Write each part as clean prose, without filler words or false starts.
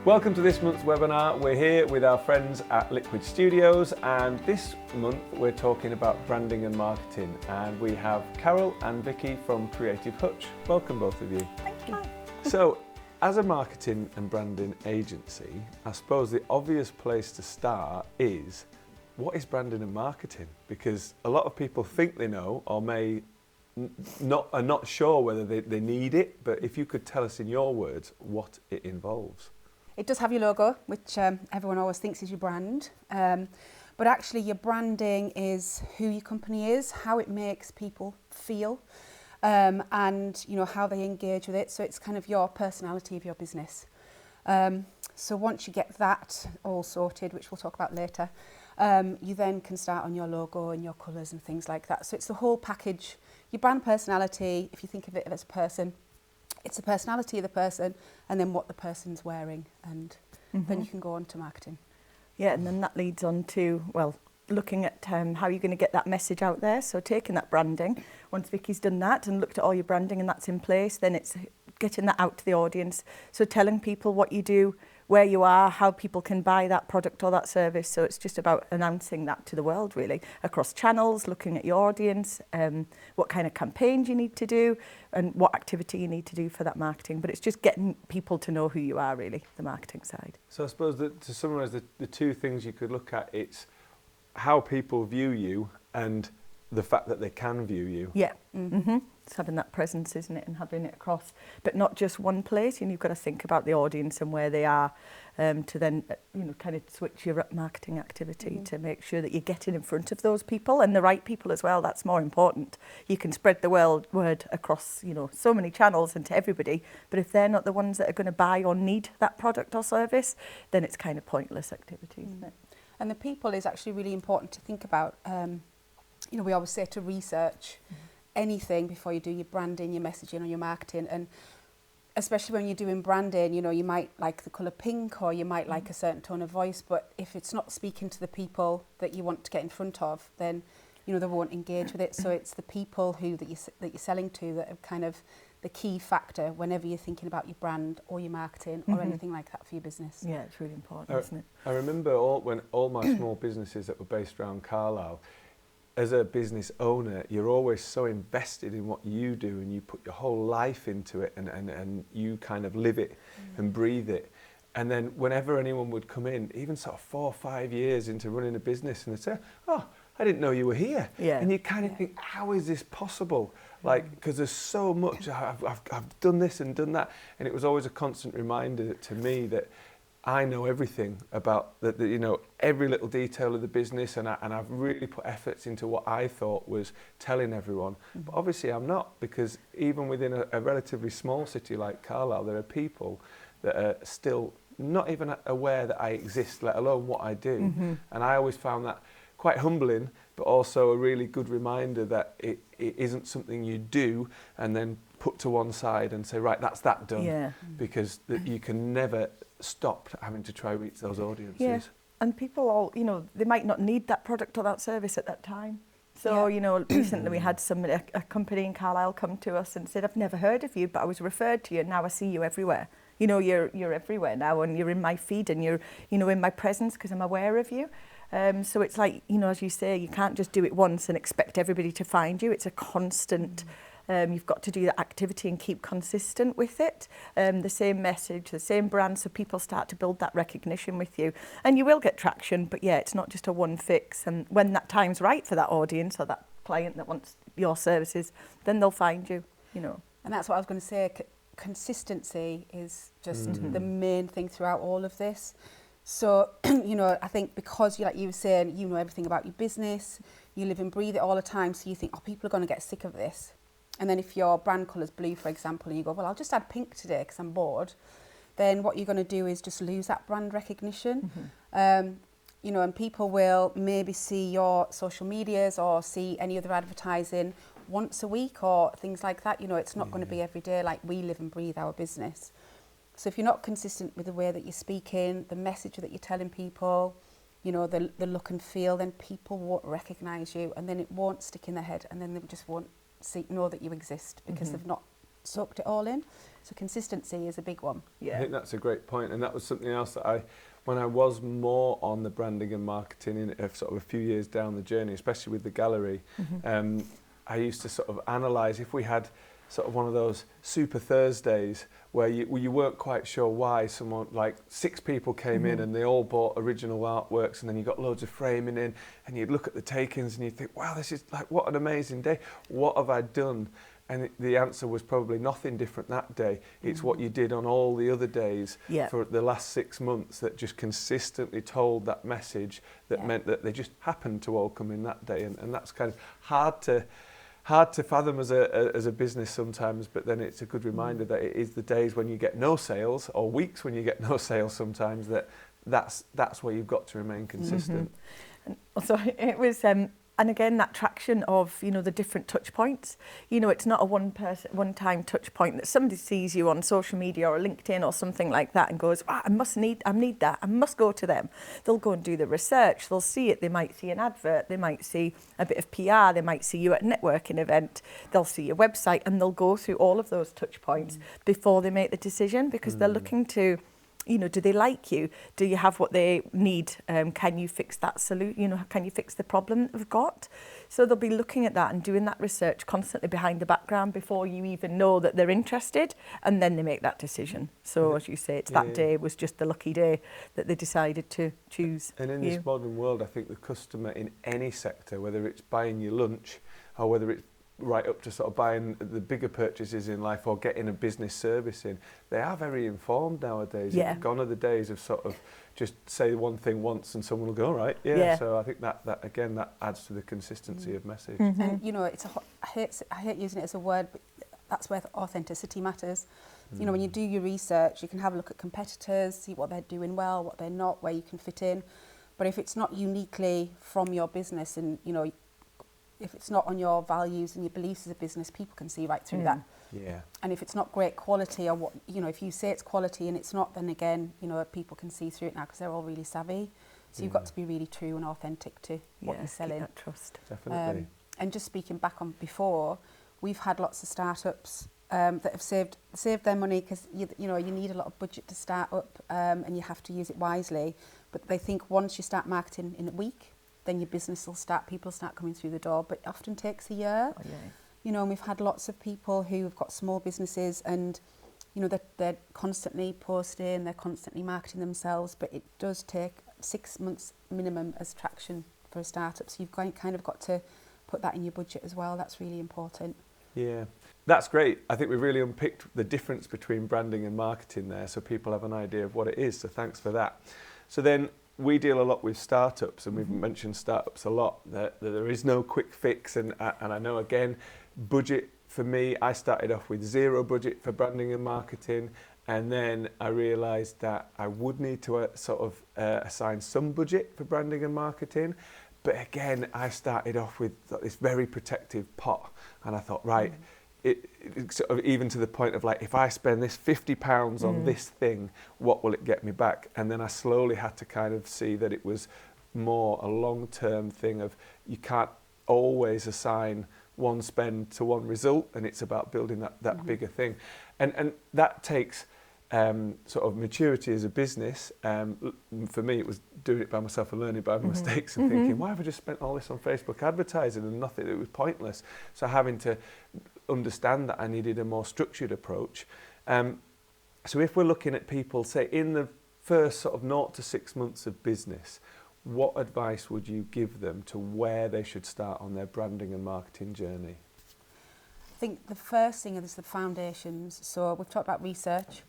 Welcome to this month's webinar. We're here with our friends at Liquid Studios, and this month we're talking about branding and marketing, and we have Carol and Vicky from Creative Hutch. Welcome both of you. Thank you. So, as a marketing and branding agency, I suppose the obvious place to start is, what is branding and marketing? Because a lot of people think they know, or are not sure whether they need it, but if you could tell us in your words what it involves. It does have your logo, which everyone always thinks is your brand. But actually your branding is who your company is, how it makes people feel, and how they engage with it. So it's kind of your personality of your business. So once you get that all sorted, which we'll talk about later, you then can start on your logo and your colours and things like that. So it's the whole package. Your brand personality, if you think of it as a person, it's the personality of the person and then what the person's wearing, and then you can go on to marketing. Yeah, and then that leads on to, looking at how you're going to get that message out there. So taking that branding, once Vicky's done that and looked at all your branding and that's in place, then it's getting that out to the audience. So telling people what you do, where you are, how people can buy that product or that service. So it's just about announcing that to the world, really, across channels, looking at your audience, what kind of campaigns you need to do and what activity you need to do for that marketing. But it's just getting people to know who you are, really, the marketing side. So I suppose that to summarise the two things you could look at, it's how people view you and the fact that they can view you. Yeah. It's having that presence, isn't it, and having it across, but not just one place. You've got to think about the audience and where they are, to then kind of switch your marketing activity to make sure that you're getting in front of those people and the right people as well. That's more important. You can spread the word across so many channels and to everybody, but if they're not the ones that are going to buy or need that product or service, then it's kind of pointless activity, isn't it? And the people is actually really important to think about. We always say to research anything before you do your branding, your messaging or your marketing, and especially when you're doing branding, you might like the colour pink or you might like a certain tone of voice, but if it's not speaking to the people that you want to get in front of, then they won't engage with it. So it's the people that you're selling to that are kind of the key factor whenever you're thinking about your brand or your marketing or anything like that for your business. Yeah, it's really important, isn't it? I remember when all my small businesses that were based around Carlisle, as a business owner, you're always so invested in what you do and you put your whole life into it and you kind of live it and breathe it. And then whenever anyone would come in, even sort of 4 or 5 years into running a business, and they'd say, "Oh, I didn't know you were here." Yeah. And you kind of think, how is this possible? Because there's so much, I've done this and done that. And it was always a constant reminder to me that I know everything about every little detail of the business, and I've really put efforts into what I thought was telling everyone. But obviously I'm not, because even within a relatively small city like Carlisle, there are people that are still not even aware that I exist, let alone what I do. And I always found that quite humbling, but also a really good reminder that it isn't something you do and then put to one side and say, right, that's that done. Yeah. Because you can never stop having to try reach those audiences. Yeah. And people all, they might not need that product or that service at that time. So, recently we had a company in Carlisle come to us and said, "I've never heard of you, but I was referred to you, and now I see you everywhere. You're everywhere now, and you're in my feed, and you're, in my presence because I'm aware of you." So it's like, as you say, you can't just do it once and expect everybody to find you. It's a constant, you've got to do that activity and keep consistent with it. The same message, the same brand, so people start to build that recognition with you. And you will get traction, but yeah, it's not just a one fix. And when that time's right for that audience or that client that wants your services, then they'll find you, And that's what I was going to say. Consistency is just the main thing throughout all of this. So, I think because like you were saying, you know everything about your business, you live and breathe it all the time, so you think, people are going to get sick of this. And then if your brand colour's blue, for example, and you go, well, I'll just add pink today because I'm bored, then what you're going to do is just lose that brand recognition. And people will maybe see your social medias or see any other advertising once a week or things like that. It's not going to be every day. Like, we live and breathe our business. So if you're not consistent with the way that you're speaking, the message that you're telling people, the look and feel, then people won't recognise you, and then it won't stick in their head, and then they just won't know that you exist because they've not soaked it all in. So consistency is a big one. I think that's a great point, and that was something else that when I was more on the branding and marketing in sort of a few years down the journey, especially with the gallery, I used to sort of analyse if we had sort of one of those super Thursdays where you weren't quite sure why someone, like 6 people came in and they all bought original artworks, and then you got loads of framing in, and you'd look at the takings and you'd think, wow, this is like, what an amazing day. What have I done? And the answer was probably nothing different that day. It's what you did on all the other days for the last 6 months that just consistently told that message that meant that they just happened to all come in that day. And that's kind of hard to fathom as a business sometimes, but then it's a good reminder that it is the days when you get no sales, or weeks when you get no sales sometimes, that's where you've got to remain consistent. And also it was and again, that traction of, you know, the different touch points. You know, it's not a one-time touch point that somebody sees you on social media or LinkedIn or something like that and goes, I need that, I must go to them. They'll go and do the research, they'll see it, they might see an advert, they might see a bit of PR, they might see you at a networking event, they'll see your website, and they'll go through all of those touch points before they make the decision, because they're looking to, you know, do they like you? Do you have what they need? Can you fix that solution? You know, can you fix the problem that they've got? So they'll be looking at that and doing that research constantly behind the background before you even know that they're interested, and then they make that decision. So as you say, it's that day was just the lucky day that they decided to choose And in you. this modern world, I think the customer in any sector, whether it's buying your lunch or whether it's right up to sort of buying the bigger purchases in life or getting a business service in, they are very informed nowadays. Gone are the days of sort of just say one thing once and someone will go, all right, So I think that again, that adds to the consistency of message. And you know, I hate using it as a word, but that's where authenticity matters. You know, when you do your research, you can have a look at competitors, see what they're doing well, what they're not, where you can fit in. But if it's not uniquely from your business, and you know, if it's not on your values and your beliefs as a business, people can see right through that. Yeah. And if it's not great quality, or what, you know, if you say it's quality and it's not, then again, you know, people can see through it now because they're all really savvy. So you've got to be really true and authentic to what you're selling. Keep that trust. Definitely. And just speaking back on before, we've had lots of startups that have saved their money because you know you need a lot of budget to start up, and you have to use it wisely. But they think once you start marketing in a week, then your business will start, people start coming through the door, but it often takes a year. You know, and we've had lots of people who've got small businesses and, you know, they're constantly posting, they're constantly marketing themselves, but it does take 6 months minimum as traction for a startup. So you've kind of got to put that in your budget as well. That's really important. Yeah, that's great. I think we really unpicked the difference between branding and marketing there, so people have an idea of what it is. So thanks for that. So then, we deal a lot with startups, and we've mentioned startups a lot, that there is no quick fix. And I know, again, budget for me, I started off with 0 budget for branding and marketing. And then I realised that I would need to sort of assign some budget for branding and marketing. But again, I started off with this very protective pot. And I thought, right, it sort of even to the point of like, if I spend this £50 on this thing, what will it get me back? And then I slowly had to kind of see that it was more a long-term thing of you can't always assign one spend to one result, and it's about building that bigger thing. And that takes sort of maturity as a business. For me, it was doing it by myself and learning by mistakes and thinking, why have I just spent all this on Facebook advertising and nothing? It was pointless. So having to understand that I needed a more structured approach. So if we're looking at people, say, in the first sort of 0 to 6 months of business, what advice would you give them to where they should start on their branding and marketing journey? I think the first thing is the foundations. So we've talked about research.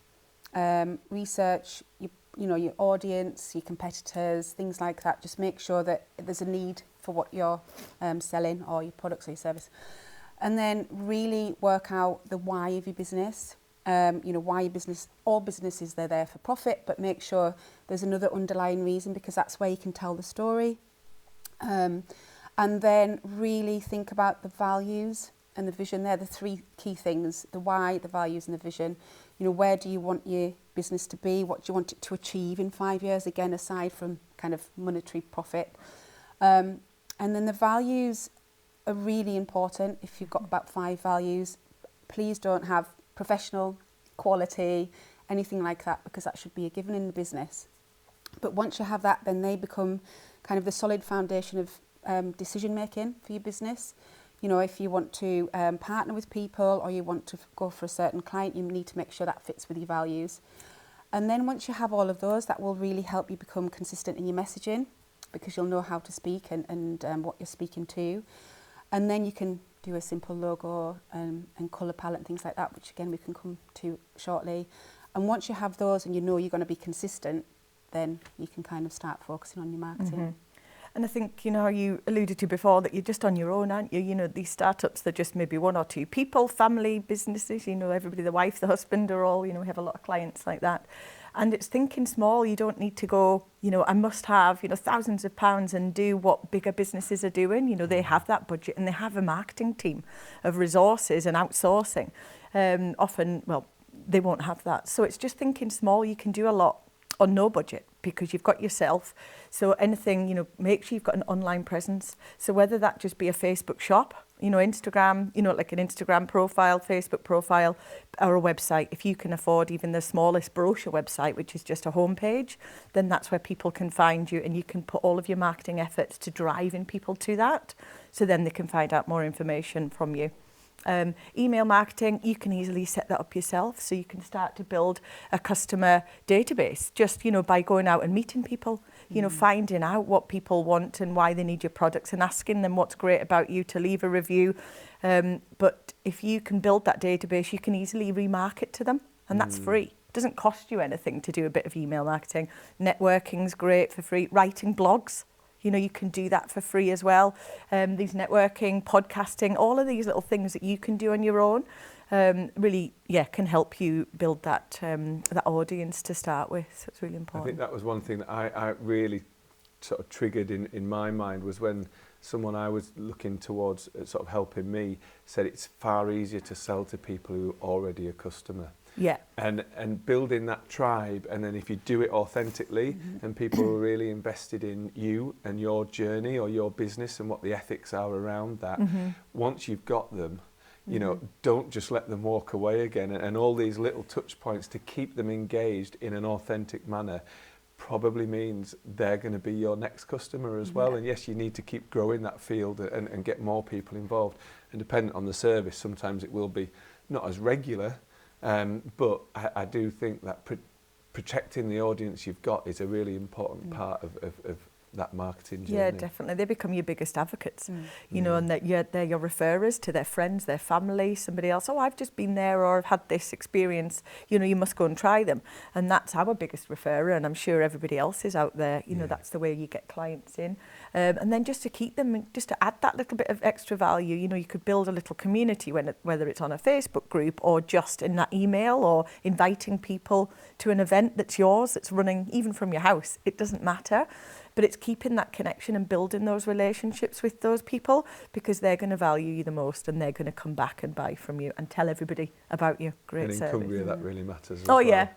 Research, you know, your audience, your competitors, things like that. Just make sure that there's a need for what you're selling, or your products or your service. And then really work out the why of your business. You know, why your business, all businesses, they're there for profit, but make sure there's another underlying reason, because that's where you can tell the story. And then really think about the values and the vision. They're the 3 key things: the why, the values, and the vision. You know, where do you want your business to be? What do you want it to achieve in 5 years? Again, aside from kind of monetary profit. And then the values are really important. If you've got about 5 values, please don't have professional, quality, anything like that, because that should be a given in the business. But once you have that, then they become kind of the solid foundation of decision making for your business. You know, if you want to partner with people or you want to go for a certain client, you need to make sure that fits with your values. And then once you have all of those, that will really help you become consistent in your messaging, because you'll know how to speak and what you're speaking to. And then you can do a simple logo and colour palette and things like that, which again we can come to shortly. And once you have those and you know you're going to be consistent, then you can kind of start focusing on your marketing. Mm-hmm. And I think, you know, how you alluded to before, that you're just on your own, aren't you? You know, these startups, they're just maybe one or two people, family businesses, you know, everybody, the wife, the husband are all, you know, we have a lot of clients like that. And it's thinking small. You don't need to go, you know, I must have, you know, thousands of pounds and do what bigger businesses are doing. You know, they have that budget and they have a marketing team of resources and outsourcing. Often, well, they won't have that. So it's just thinking small. You can do a lot on no budget, because you've got yourself. So anything, you know, make sure you've got an online presence. So whether that just be a Facebook shop, you know, Instagram, you know, like an Instagram profile, Facebook profile, or a website. If you can afford even the smallest brochure website, which is just a homepage, then that's where people can find you, and you can put all of your marketing efforts to driving people to that. So then they can find out more information from you. Email marketing, you can easily set that up yourself, so you can start to build a customer database just, you know, by going out and meeting people, you know, finding out what people want and why they need your products and asking them what's great about you to leave a review. But if you can build that database, you can easily remarket to them, and that's free. It doesn't cost you anything to do a bit of email marketing. Networking's great for free. Writing blogs, you know, you can do that for free as well. These networking, podcasting, all of these little things that you can do on your own, really, can help you build that that audience to start with. So it's really important. I think that was one thing that I really sort of triggered in my mind, was when someone I was looking towards sort of helping me said it's far easier to sell to people who are already a customer. Yeah. And building that tribe, and then if you do it authentically and people are really invested in you and your journey or your business and what the ethics are around that, once you've got them, you know, don't just let them walk away again. And all these little touch points to keep them engaged in an authentic manner probably means they're going to be your next customer as well. And yes, you need to keep growing that field and get more people involved. And dependent on the service, sometimes it will be not as regular. But I do think that protecting the audience you've got is a really important part of that marketing journey. Yeah, definitely. They become your biggest advocates, you know, and that they're your referrers to their friends, their family, somebody else. Oh, I've just been there, or I've had this experience. You know, you must go and try them. And that's our biggest referrer, and I'm sure everybody else is out there. You know, that's the way you get clients in. And then just to keep them, just to add that little bit of extra value, you know, you could build a little community, whether it's on a Facebook group or just in that email, or inviting people to an event that's yours, that's running even from your house. It doesn't matter. But it's keeping that connection and building those relationships with those people, because they're going to value you the most, and they're going to come back and buy from you and tell everybody about your great service. And in Cumbria, that really matters as well. well. Yeah.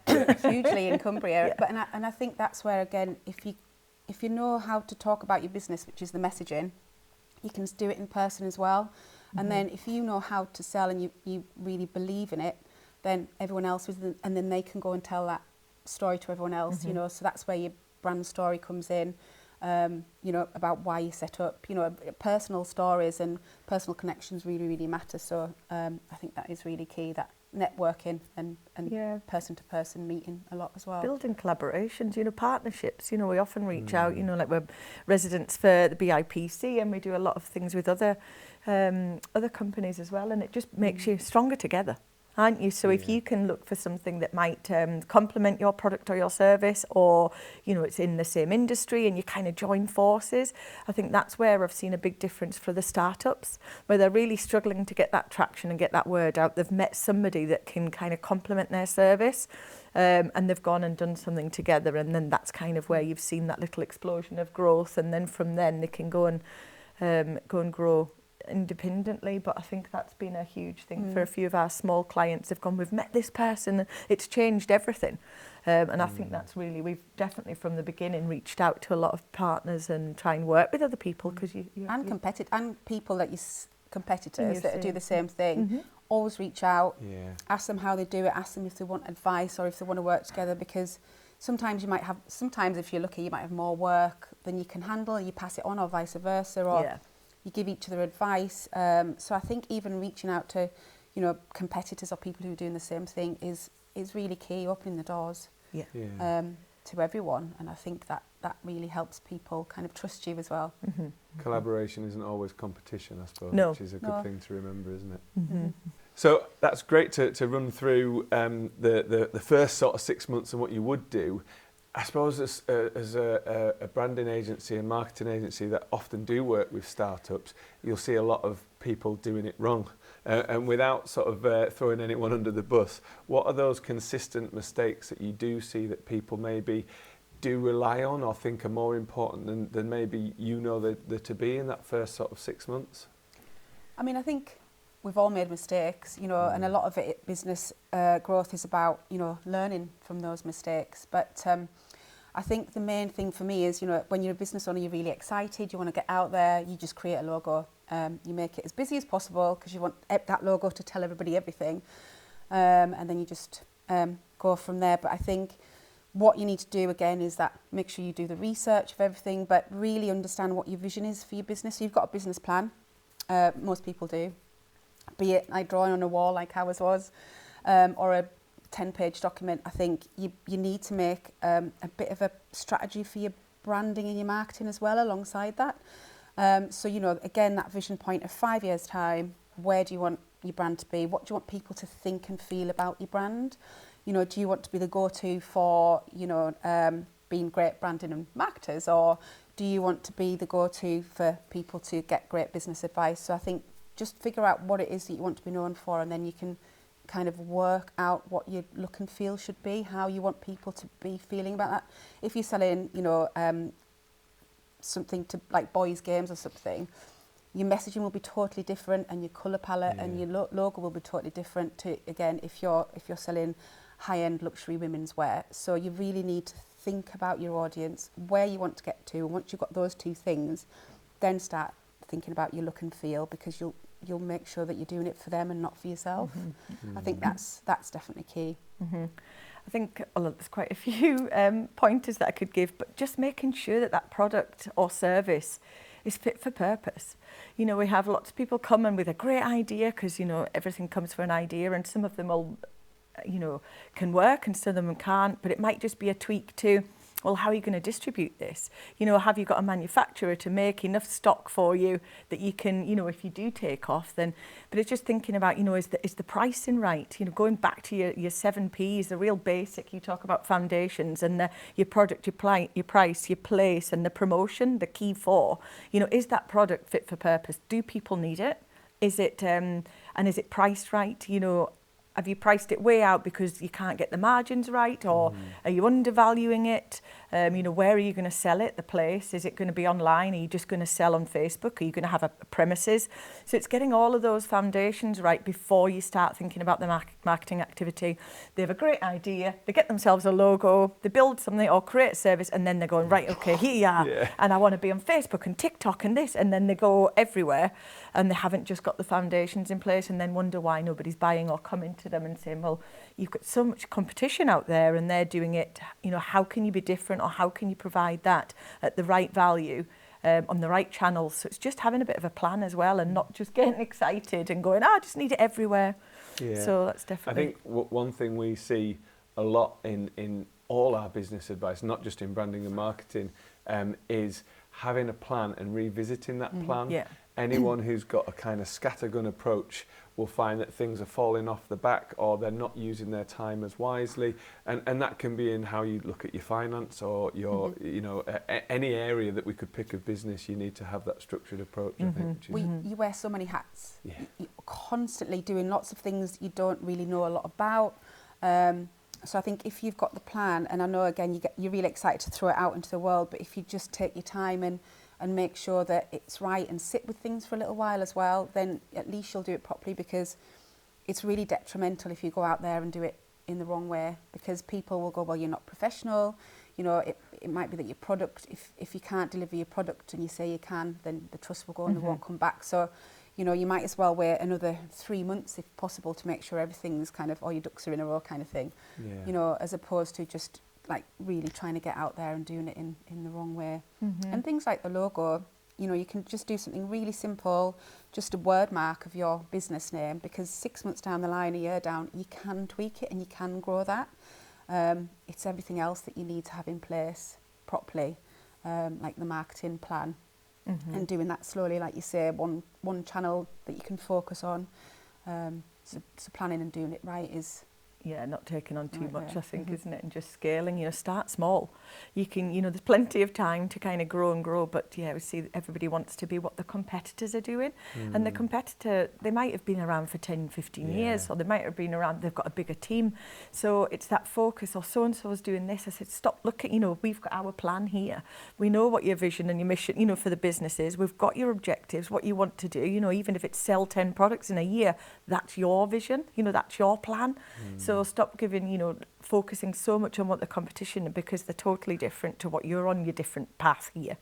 Hugely in Cumbria. But and I think that's where, again, if you know how to talk about your business, which is the messaging, you can do it in person as well. And then if you know how to sell and you really believe in it, then everyone else and then they can go and tell that story to everyone else, you know. So that's where your brand story comes in, you know, about why you set up, you know, personal stories and personal connections really, really matter. So I think that is really key, that networking and person-to-person meeting a lot as well. Building collaborations, you know, partnerships. You know, we often reach out, you know, like we're residents for the BIPC, and we do a lot of things with other companies as well, and it just makes you stronger together, aren't you? So if you can look for something that might complement your product or your service, or, you know, it's in the same industry and you kind of join forces, I think that's where I've seen a big difference for the startups, where they're really struggling to get that traction and get that word out. They've met somebody that can kind of complement their service, and they've gone and done something together, and then that's kind of where you've seen that little explosion of growth, and then from then they can go and grow independently. But I think that's been a huge thing for a few of our small clients. They've gone, we've met this person, it's changed everything. And I think that's really, we've definitely from the beginning reached out to a lot of partners and try and work with other people, because and people that competitors that do the same thing, always reach out, Yeah. ask them how they do it, ask them if they want advice or if they want to work together, because sometimes if you're lucky, you might have more work than you can handle, you pass it on, or vice versa, or you give each other advice. So I think even reaching out to, you know, competitors or people who are doing the same thing is really key, opening the doors to everyone. And I think that really helps people kind of trust you as well. Collaboration isn't always competition, I suppose, No. which is a good thing to remember, isn't it? Mm-hmm. So that's great to run through the first sort of 6 months and what you would do. I suppose as a branding agency and marketing agency that often do work with startups, you'll see a lot of people doing it wrong. And without sort of throwing anyone under the bus, what are those consistent mistakes that you do see that people maybe do rely on or think are more important than maybe you know they're to be in that first sort of 6 months? I mean, I think we've all made mistakes, you know, and a lot of it, business growth is about, you know, learning from those mistakes. But I think the main thing for me is, you know, when you're a business owner, you're really excited, you want to get out there, you just create a logo. You make it as busy as possible because you want that logo to tell everybody everything. And then you just go from there. But I think what you need to do again is that make sure you do the research of everything, but really understand what your vision is for your business. So you've got a business plan. Most people do. Be it like drawing on a wall like ours was, or a 10-page document. I think you need to make a bit of a strategy for your branding and your marketing as well alongside that. So, you know, again, that vision point of 5 years' time, where do you want your brand to be? What do you want people to think and feel about your brand? You know, do you want to be the go-to for, you know, being great branding and marketers, or do you want to be the go-to for people to get great business advice? So I think just figure out what it is that you want to be known for, and then you can kind of work out what your look and feel should be, how you want people to be feeling about that. If you're selling, you know, something to like boys' games or something, your messaging will be totally different, and your colour palette and your logo will be totally different to, again, if you're selling high-end luxury women's wear. So you really need to think about your audience, where you want to get to, and once you've got those two things, then start thinking about your look and feel, because you'll make sure that you're doing it for them and not for yourself. I think that's definitely key. I think there's quite a few pointers that I could give, but just making sure that product or service is fit for purpose. You know, we have lots of people come in with a great idea, because, you know, everything comes from an idea, and some of them will, you know, can work and some of them can't, but it might just be a tweak to, well, how are you going to distribute this? You know, have you got a manufacturer to make enough stock for you that you can, you know, if you do take off, then, but it's just thinking about, you know, is the pricing right? You know, going back to your 7 Ps, the real basic, you talk about foundations, and your product, your price, your place, and the promotion, the key 4. You know, is that product fit for purpose? Do people need it? Is it, and is it priced right? You know, have you priced it way out because you can't get the margins right, or are you undervaluing it? You know, where are you going to sell it, the place? Is it going to be online? Are you just going to sell on Facebook? Are you going to have a premises? So it's getting all of those foundations right before you start thinking about the marketing activity. They have a great idea, they get themselves a logo, they build something or create a service, and then they're going, right, okay, here you are, and I want to be on Facebook and TikTok and this, and then they go everywhere, and they haven't just got the foundations in place, and then wonder why nobody's buying, or coming to them and saying, well, you've got so much competition out there and they're doing it, you know, how can you be different, or how can you provide that at the right value, on the right channels? So it's just having a bit of a plan as well, and not just getting excited and going, I just need it everywhere. So that's definitely... I think one thing we see a lot in all our business advice, not just in branding and marketing, is having a plan and revisiting that plan. Anyone who's got a kind of scattergun approach will find that things are falling off the back, or they're not using their time as wisely, and that can be in how you look at your finance, or your you know, any area that we could pick of business. You need to have that structured approach. I think you wear so many hats. You're constantly doing lots of things you don't really know a lot about. So I think if you've got the plan, and I know again you're really excited to throw it out into the world, but if you just take your time and make sure that it's right, and sit with things for a little while as well, then at least you'll do it properly, because it's really detrimental if you go out there and do it in the wrong way, because people will go, well, you're not professional. You know, it might be that your product, if you can't deliver your product and you say you can, then the trust will go and they won't come back. So, you know, you might as well wait another 3 months if possible to make sure everything's kind of, all your ducks are in a row kind of thing. Yeah. You know, as opposed to just like really trying to get out there and doing it in the wrong way. And things like the logo, you know, you can just do something really simple, just a word mark of your business name, because 6 months down the line, a year down, you can tweak it and you can grow that. It's everything else that you need to have in place properly, like the marketing plan, and doing that slowly, like you say, one channel that you can focus on. So planning and doing it right is... Yeah, not taking on too Right, much, yeah. I think, isn't it? And just scaling, you know, start small. You can, you know, there's plenty of time to kind of grow and grow, but yeah, we see everybody wants to be what the competitors are doing. And the competitor, they might have been around for 10, 15 years, or they might have been around, they've got a bigger team. So it's that focus, or so-and-so's doing this. I said, stop looking, you know, we've got our plan here. We know what your vision and your mission, you know, for the business is. We've got your objectives, what you want to do, you know, even if it's sell 10 products in a year, that's your vision, you know, that's your plan. So stop giving, you know, focusing so much on what the competition, because they're totally different to what you're on, your different path here.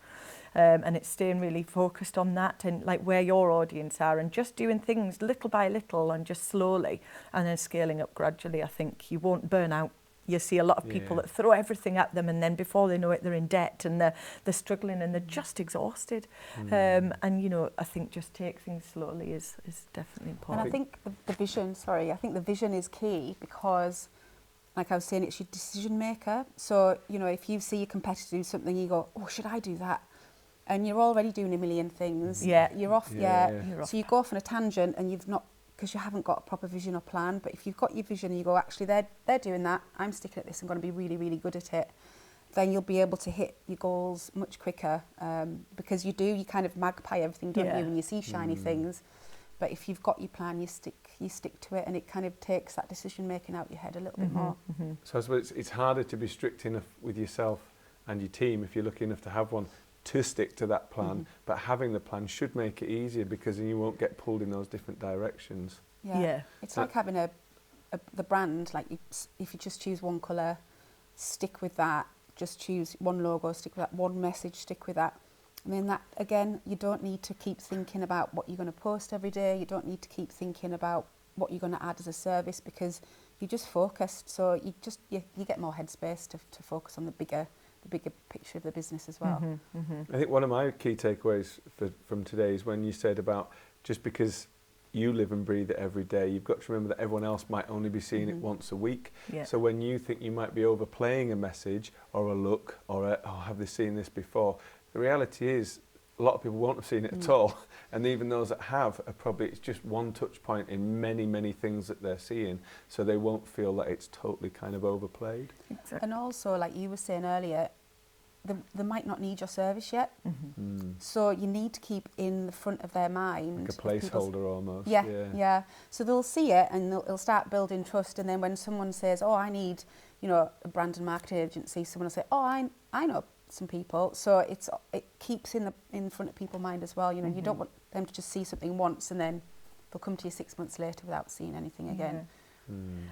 And it's staying really focused on that and like where your audience are, and just doing things little by little and just slowly, and then scaling up gradually. I think you won't burn out. You see a lot of people that throw everything at them, and then before they know it, they're in debt and they're struggling and they're just exhausted. And, you know, I think just take things slowly is definitely important. And I think the vision, I think the vision is key, because, like I was saying, it's your decision maker. So, you know, if you see your competitor do something, you go, oh, should I do that? And you're already doing a million things. Yeah. You're off, You're off. So you go off on a tangent and you've not, because you haven't got a proper vision or plan. But if you've got your vision and you go, actually, they're doing that, I'm sticking at this, I'm going to be really, really good at it, then you'll be able to hit your goals much quicker, because you kind of magpie everything, don't you, when you see shiny things. But if you've got your plan, you stick to it, and it kind of takes that decision making out your head a little bit more. So I suppose it's harder to be strict enough with yourself and your team, if you're lucky enough to have one, to stick to that plan. But having the plan should make it easier, because then you won't get pulled in those different directions. Yeah. It's like having the brand, like if you just choose one colour, stick with that. Just choose one logo, stick with that. One message, stick with that. And then that, again, you don't need to keep thinking about what you're going to post every day. You don't need to keep thinking about what you're going to add as a service, because you're just focused. So you get more headspace to focus on the bigger picture of the business as well. I think one of my key takeaways from today is when you said about, just because you live and breathe it every day, you've got to remember that everyone else might only be seeing it once a week. Yeah. So when you think you might be overplaying a message or a look or have they seen this before, the reality is a lot of people won't have seen it at all, and even those that have are probably, it's just one touch point in many things that they're seeing, so they won't feel that it's totally kind of overplayed. Exactly. And also, like you were saying earlier, they might not need your service yet, so you need to keep in the front of their mind. Like a placeholder almost. Yeah. So they'll see it and they'll start building trust, and then when someone says, oh, I need, you know, a brand and marketing agency, someone will say, oh, I know some people. So it keeps in front of people's mind as well. You know, you don't want them to just see something once and then they'll come to you 6 months later without seeing anything again.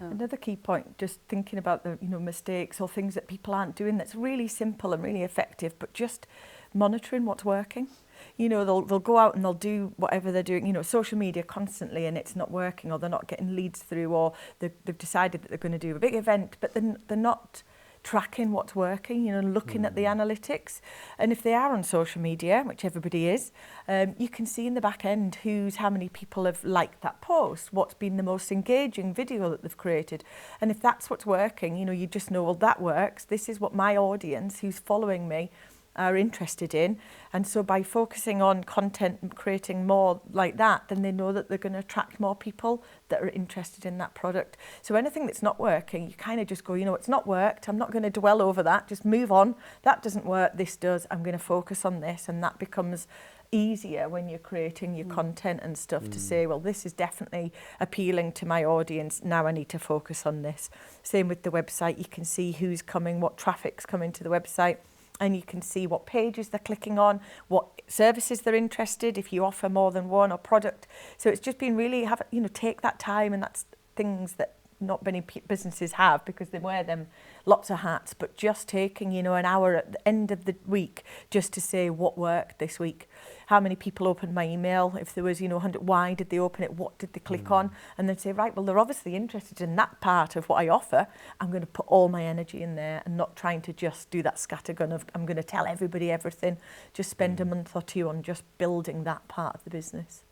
Another key point, just thinking about the, you know, mistakes or things that people aren't doing, that's really simple and really effective, but just monitoring what's working. You know, they'll go out and they'll do whatever they're doing, you know, social media constantly, and it's not working, or they're not getting leads through, or they've decided that they're going to do a big event, but then they're not tracking what's working, you know, looking at the analytics. And if they are on social media, which everybody is, you can see in the back end how many people have liked that post, what's been the most engaging video that they've created. And if that's what's working, you know, you just know, well, that works. This is what my audience who's following me are interested in. And so by focusing on content and creating more like that, then they know that they're going to attract more people that are interested in that product. So anything that's not working, you kind of just go, you know, it's not worked, I'm not going to dwell over that, just move on. That doesn't work, this does, I'm going to focus on this. And that becomes easier when you're creating your content and stuff to say, well, this is definitely appealing to my audience, now I need to focus on this. Same with the website, you can see who's coming, what traffic's coming to the website. And you can see what pages they're clicking on, what services they're interested, if you offer more than one or product. So it's just been really, take that time, and that's things that not many businesses have, because they wear them lots of hats, but just taking, you know, an hour at the end of the week just to say what worked this week. How many people opened my email? If there was, you know, 100, why did they open it? What did they click on? And then say, right, well, they're obviously interested in that part of what I offer. I'm going to put all my energy in there and not trying to just do that scattergun of I'm going to tell everybody everything. Just spend a month or two on just building that part of the business.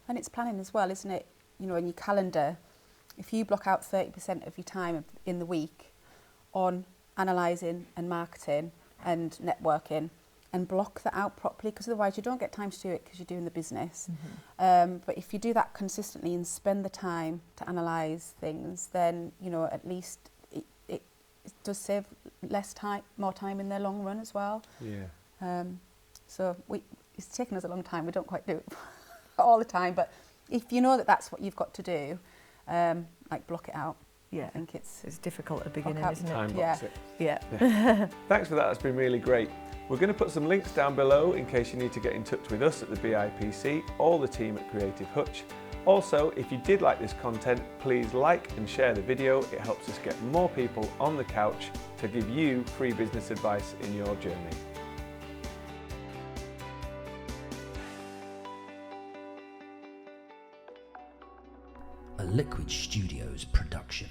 And it's planning as well, isn't it? You know, in your calendar, if you block out 30% of your time in the week on analysing and marketing and networking, and block that out properly, because otherwise you don't get time to do it because you're doing the business. But if you do that consistently and spend the time to analyse things, then, you know, at least it does save less time, more time in the long run as well. Yeah. So it's taken us a long time. We don't quite do it all the time, but if you know that that's what you've got to do, like block it out. Yeah, I think it's difficult at the beginning, isn't it? Time Yeah. box it. Yeah. Thanks for that. That's been really great. We're going to put some links down below in case you need to get in touch with us at the BIPC or the team at Creative Hutch. Also, if you did like this content, please like and share the video. It helps us get more people on the couch to give you free business advice in your journey. A Liquid Studios production.